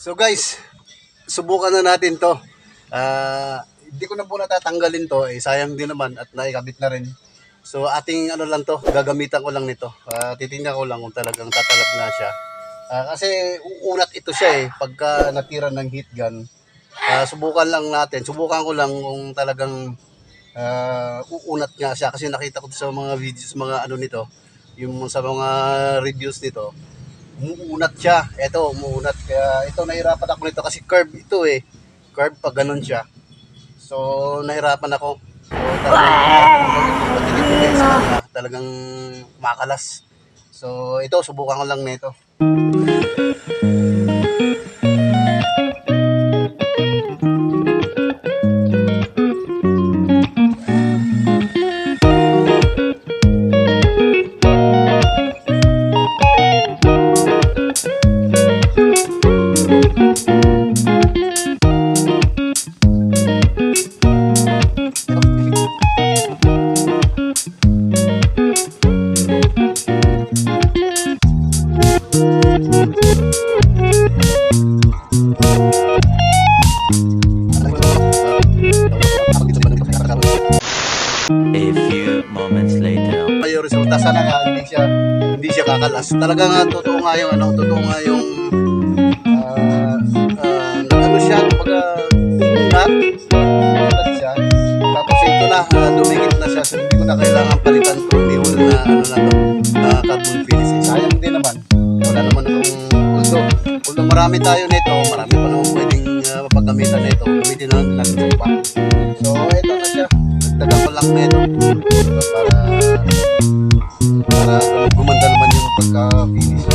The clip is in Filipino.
So guys, subukan na natin to. Hindi ko na po natatanggalin to. Sayang din naman at naikabit na rin. So ating ano lang to, gagamitan ko lang nito. Titingnan ko lang kung talagang tatalab nga siya. Kasi uunat ito siya pagka natira ng heat gun. Subukan lang natin. Subukan ko lang kung talagang uunat nga siya. Kasi nakita ko sa mga videos, mga ano nito, yung sa mga reviews nito, umuunat siya. Ito, umuunat. Kaya ito, nahirapan ako nito kasi curve ito Curve pag ganun siya. So, nahirapan ako. So, talagang makalas. So, ito, subukan ko lang nito. A few moments later. May resulta, sana nga hindi siya kakalas. Talaga nga totoo nga yung ano siya, kumbaga umunat siya. Tapos ito na, dumikit na siya. So hindi ko na kailangan palitan to. Hindi wala na carbon finish. Sayang din naman. Wala naman akong although marami tayo nito, marami pa naman pwedeng mapagamitan nito. Gamitin na natin sa iba. So ito na siya. Nagdagan ko lang nito para gumanda naman yung pagka-finish.